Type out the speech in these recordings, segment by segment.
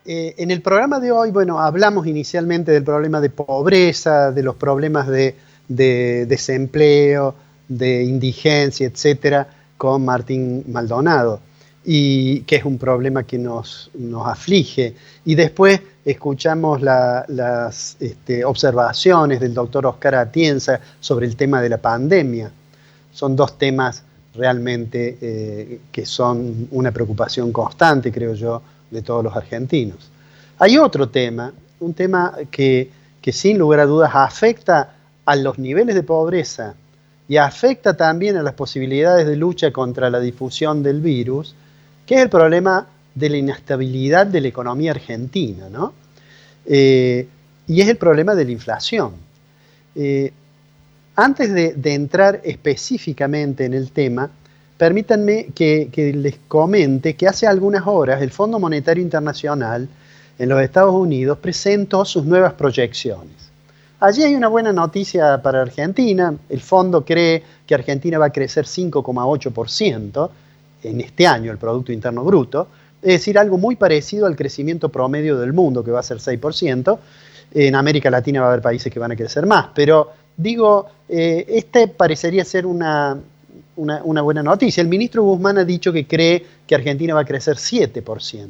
En el programa de hoy, bueno, hablamos inicialmente del problema de pobreza, de los problemas de desempleo, de indigencia, etcétera, con Martín Maldonado, y que es un problema que nos aflige. Y después escuchamos las observaciones del doctor Oscar Atienza sobre el tema de la pandemia. Son dos temas realmente que son una preocupación constante, creo yo, de todos los argentinos. Hay otro tema, un tema que sin lugar a dudas afecta a los niveles de pobreza y afecta también a las posibilidades de lucha contra la difusión del virus, que es el problema de la inestabilidad de la economía argentina, ¿no? Y es el problema de la inflación. Antes de entrar específicamente en el tema, permítanme que les comente que hace algunas horas el Fondo Monetario Internacional en los Estados Unidos presentó sus nuevas proyecciones. Allí hay una buena noticia para Argentina. El fondo cree que Argentina va a crecer 5,8% en este año, el Producto Interno Bruto, es decir, algo muy parecido al crecimiento promedio del mundo, que va a ser 6%. En América Latina va a haber países que van a crecer más, pero digo, parecería ser una buena noticia. El ministro Guzmán ha dicho que cree que Argentina va a crecer 7%.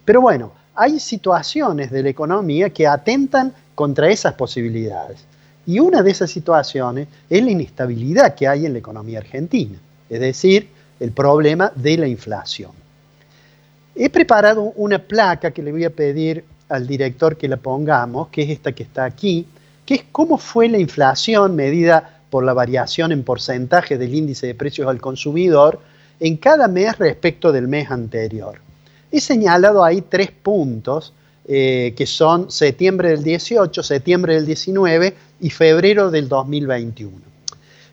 Pero bueno, hay situaciones de la economía que atentan contra esas posibilidades. Y una de esas situaciones es la inestabilidad que hay en la economía argentina, es decir, el problema de la inflación. He preparado una placa que le voy a pedir al director que la pongamos, que es esta que está aquí, que es cómo fue la inflación medida por la variación en porcentaje del índice de precios al consumidor en cada mes respecto del mes anterior. He señalado ahí 3 puntos que son septiembre del 18, septiembre del 19 y febrero del 2021.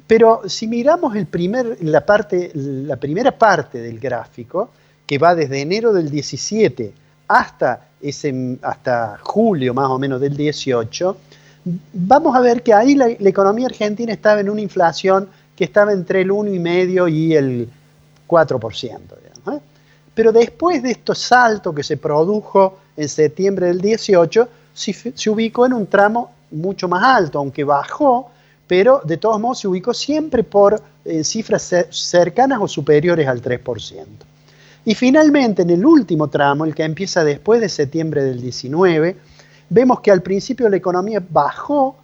Pero si miramos la primera parte del gráfico, que va desde enero del 17 hasta julio más o menos del 18, vamos a ver que ahí la economía argentina estaba en una inflación que estaba entre el 1,5% y el 4%. Digamos, ¿eh? Pero después de este salto que se produjo en septiembre del 18, se ubicó en un tramo mucho más alto, aunque bajó, pero de todos modos se ubicó siempre por cifras cercanas o superiores al 3%. Y finalmente, en el último tramo, el que empieza después de septiembre del 19, vemos que al principio la economía bajó.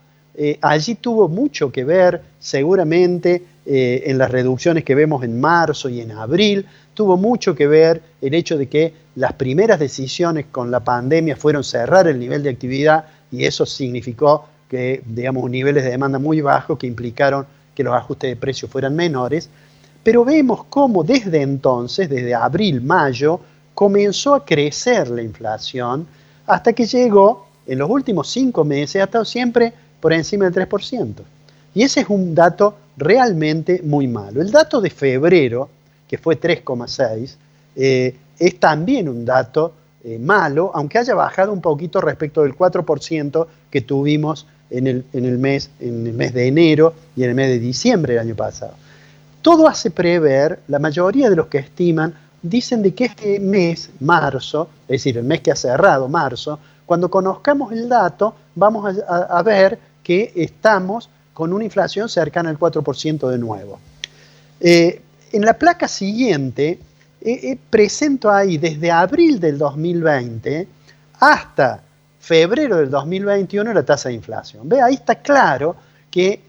Allí tuvo mucho que ver, seguramente, en las reducciones que vemos en marzo y en abril. Tuvo mucho que ver el hecho de que las primeras decisiones con la pandemia fueron cerrar el nivel de actividad, y eso significó que, digamos, niveles de demanda muy bajos que implicaron que los ajustes de precios fueran menores. Pero vemos cómo desde entonces, desde abril, mayo, comenzó a crecer la inflación hasta que llegó, en los últimos 5 meses, ha estado siempre por encima del 3%. Y ese es un dato realmente muy malo. El dato de febrero, que fue 3,6, es también un dato malo, aunque haya bajado un poquito respecto del 4% que tuvimos en el mes de enero y en el mes de diciembre del año pasado. Todo hace prever, la mayoría de los que estiman, dicen de que este mes, marzo, es decir, el mes que ha cerrado, marzo, cuando conozcamos el dato, vamos a ver que estamos con una inflación cercana al 4% de nuevo. En la placa siguiente, presento ahí desde abril del 2020 hasta febrero del 2021 la tasa de inflación. Ve, ahí está claro que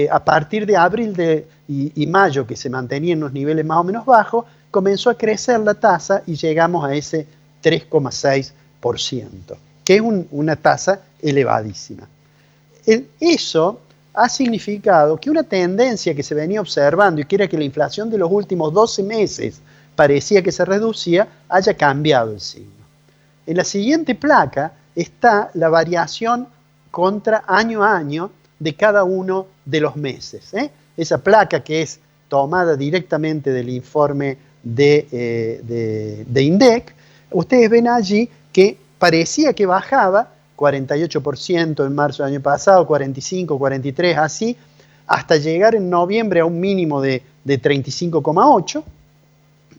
a partir de abril y mayo, que se mantenía en unos niveles más o menos bajos, comenzó a crecer la tasa y llegamos a ese 3,6%, que es una tasa elevadísima. Eso ha significado que una tendencia que se venía observando y que era que la inflación de los últimos 12 meses parecía que se reducía, haya cambiado el signo. En la siguiente placa está la variación contra año a año de cada uno de los meses. Esa placa, que es tomada directamente del informe de INDEC, ustedes ven allí que parecía que bajaba 48% en marzo del año pasado, 45, 43, así, hasta llegar en noviembre a un mínimo de 35,8,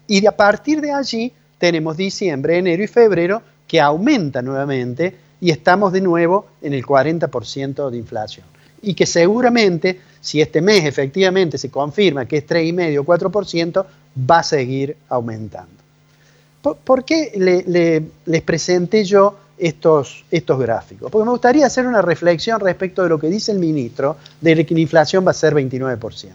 y a partir de allí tenemos diciembre, enero y febrero que aumenta nuevamente y estamos de nuevo en el 40% de inflación. Y que seguramente, si este mes efectivamente se confirma que es 3,5 o 4%, va a seguir aumentando. ¿Por qué les presenté yo estos gráficos? Porque me gustaría hacer una reflexión respecto de lo que dice el ministro, de que la inflación va a ser 29%.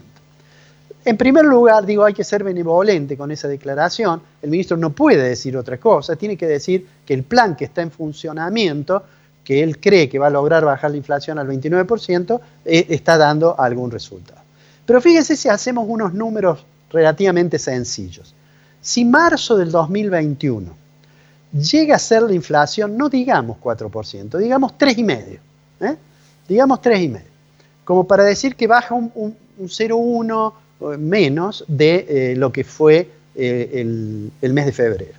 En primer lugar, digo, hay que ser benevolente con esa declaración. El ministro no puede decir otra cosa, tiene que decir que el plan que está en funcionamiento, que él cree que va a lograr bajar la inflación al 29%, está dando algún resultado. Pero fíjense si hacemos unos números relativamente sencillos. Si marzo del 2021 llega a ser la inflación, no digamos 4%, digamos 3,5%. Digamos 3,5%. Como para decir que baja un 0,1% menos de lo que fue el mes de febrero.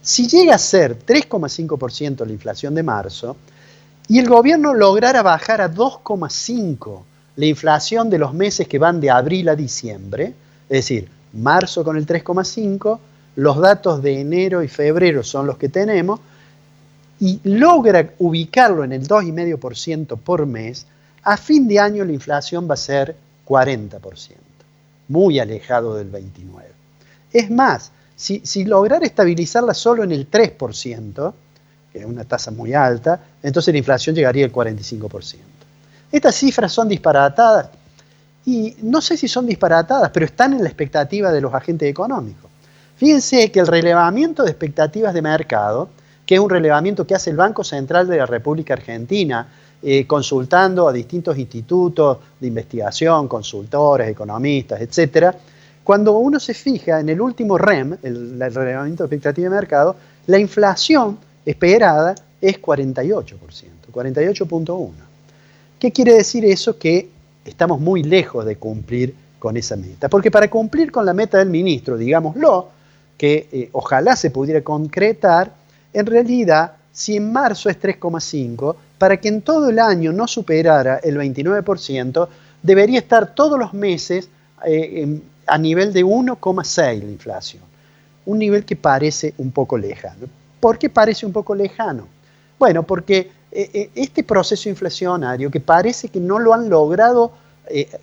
Si llega a ser 3,5% la inflación de marzo y el gobierno lograra bajar a 2,5% la inflación de los meses que van de abril a diciembre, es decir, marzo con el 3,5%, los datos de enero y febrero son los que tenemos, y logra ubicarlo en el 2,5% por mes, a fin de año la inflación va a ser 40%, muy alejado del 29%. Es más, si lograra estabilizarla solo en el 3%, que es una tasa muy alta, entonces la inflación llegaría al 45%. Estas cifras son disparatadas, y no sé si son disparatadas, pero están en la expectativa de los agentes económicos. Fíjense que el relevamiento de expectativas de mercado, que es un relevamiento que hace el Banco Central de la República Argentina, consultando a distintos institutos de investigación, consultores, economistas, etc., cuando uno se fija en el último REM, el relevamiento de expectativa de mercado, la inflación esperada es 48%, 48,1%. ¿Qué quiere decir eso? Que estamos muy lejos de cumplir con esa meta. Porque para cumplir con la meta del ministro, digámoslo, que ojalá se pudiera concretar, en realidad, si en marzo es 3,5%, para que en todo el año no superara el 29%, debería estar todos los meses a nivel de 1,6% la inflación. Un nivel que parece un poco lejano. ¿Por qué parece un poco lejano? Bueno, porque este proceso inflacionario, que parece que no lo han logrado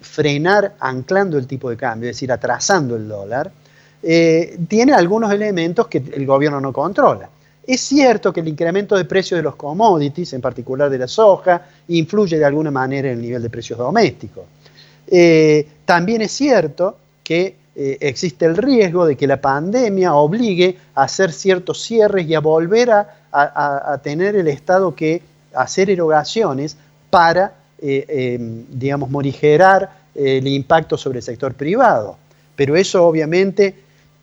frenar anclando el tipo de cambio, es decir, atrasando el dólar, tiene algunos elementos que el gobierno no controla. Es cierto que el incremento de precios de los commodities, en particular de la soja, influye de alguna manera en el nivel de precios domésticos. También es cierto que existe el riesgo de que la pandemia obligue a hacer ciertos cierres y a volver a tener el Estado que hacer erogaciones para, digamos, morigerar el impacto sobre el sector privado. Pero eso obviamente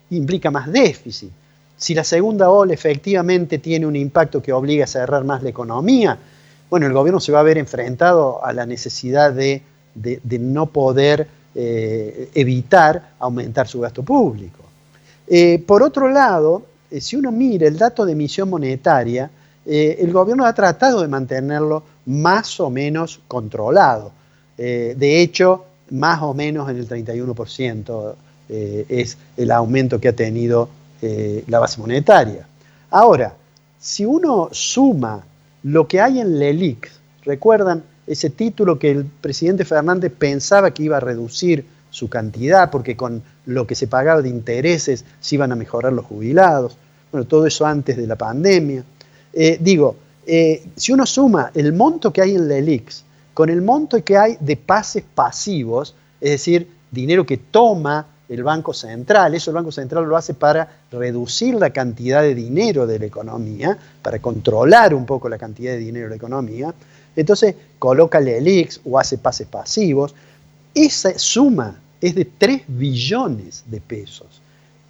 implica más déficit. Si la segunda ola efectivamente tiene un impacto que obliga a cerrar más la economía, bueno, el gobierno se va a ver enfrentado a la necesidad de no poder evitar aumentar su gasto público. Por otro lado, si uno mira el dato de emisión monetaria, el gobierno ha tratado de mantenerlo más o menos controlado. De hecho, más o menos en el 31% es el aumento que ha tenido la base monetaria. Ahora, si uno suma lo que hay en LELIQ, ¿recuerdan ese título que el presidente Fernández pensaba que iba a reducir su cantidad porque con lo que se pagaba de intereses se iban a mejorar los jubilados? Bueno, todo eso antes de la pandemia. Si uno suma el monto que hay en LELIQ con el monto que hay de pases pasivos, es decir, dinero que toma el Banco Central, eso el Banco Central lo hace para reducir la cantidad de dinero de la economía, para controlar un poco la cantidad de dinero de la economía, entonces coloca LELIQ o hace pases pasivos. Esa suma es de 3 billones de pesos,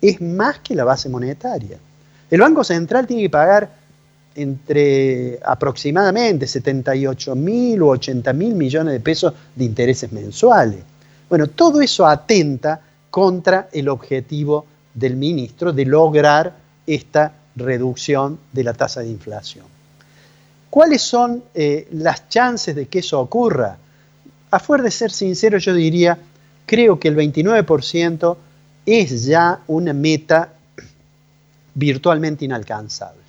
es más que la base monetaria. El Banco Central tiene que pagar entre aproximadamente 78.000 o 80.000 millones de pesos de intereses mensuales. Bueno, todo eso atenta contra el objetivo del ministro de lograr esta reducción de la tasa de inflación. ¿Cuáles son las chances de que eso ocurra? A fuer de ser sincero, yo diría, creo que el 29% es ya una meta virtualmente inalcanzable.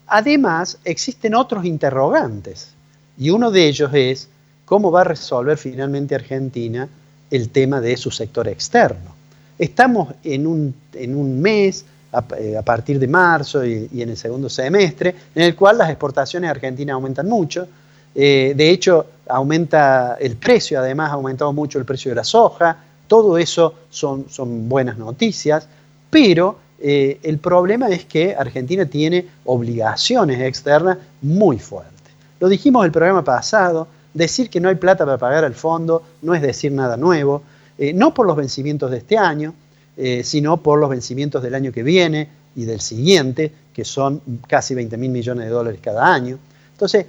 Además, existen otros interrogantes, y uno de ellos es cómo va a resolver finalmente Argentina el tema de su sector externo. Estamos en un mes, a partir de marzo y en el segundo semestre, en el cual las exportaciones argentinas aumentan mucho. De hecho, aumenta el precio, además ha aumentado mucho el precio de la soja. Todo eso son buenas noticias, pero el problema es que Argentina tiene obligaciones externas muy fuertes. Lo dijimos el programa pasado, decir que no hay plata para pagar al fondo no es decir nada nuevo, no por los vencimientos de este año, sino por los vencimientos del año que viene y del siguiente, que son casi 20.000 millones de dólares cada año. Entonces,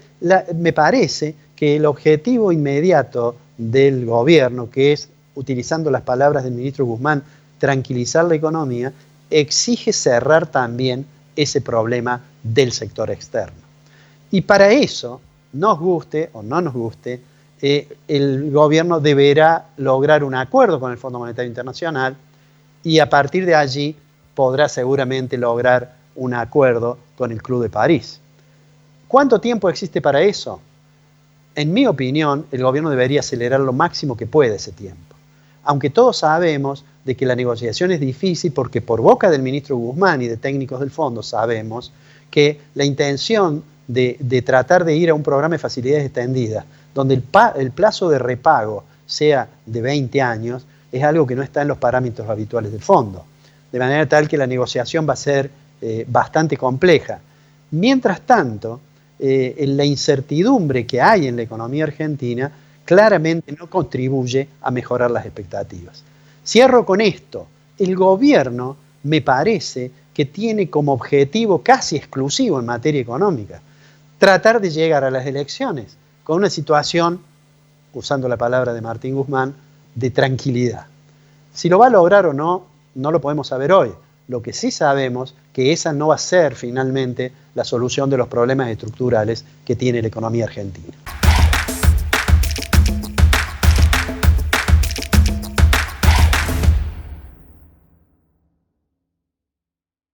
me parece que el objetivo inmediato del gobierno, que es, utilizando las palabras del ministro Guzmán, tranquilizar la economía, exige cerrar también ese problema del sector externo. Y para eso, nos guste o no nos guste, el gobierno deberá lograr un acuerdo con el Fondo Monetario Internacional y a partir de allí podrá seguramente lograr un acuerdo con el Club de París. ¿Cuánto tiempo existe para eso? En mi opinión, el gobierno debería acelerar lo máximo que puede ese tiempo. Aunque todos sabemos de que la negociación es difícil porque por boca del ministro Guzmán y de técnicos del fondo sabemos que la intención de tratar de ir a un programa de facilidades extendidas, donde el plazo de repago sea de 20 años, es algo que no está en los parámetros habituales del fondo. De manera tal que la negociación va a ser bastante compleja. Mientras tanto, la incertidumbre que hay en la economía argentina claramente no contribuye a mejorar las expectativas. Cierro con esto. El gobierno me parece que tiene como objetivo casi exclusivo en materia económica tratar de llegar a las elecciones con una situación, usando la palabra de Martín Guzmán, de tranquilidad. Si lo va a lograr o no, no lo podemos saber hoy. Lo que sí sabemos que esa no va a ser finalmente la solución de los problemas estructurales que tiene la economía argentina.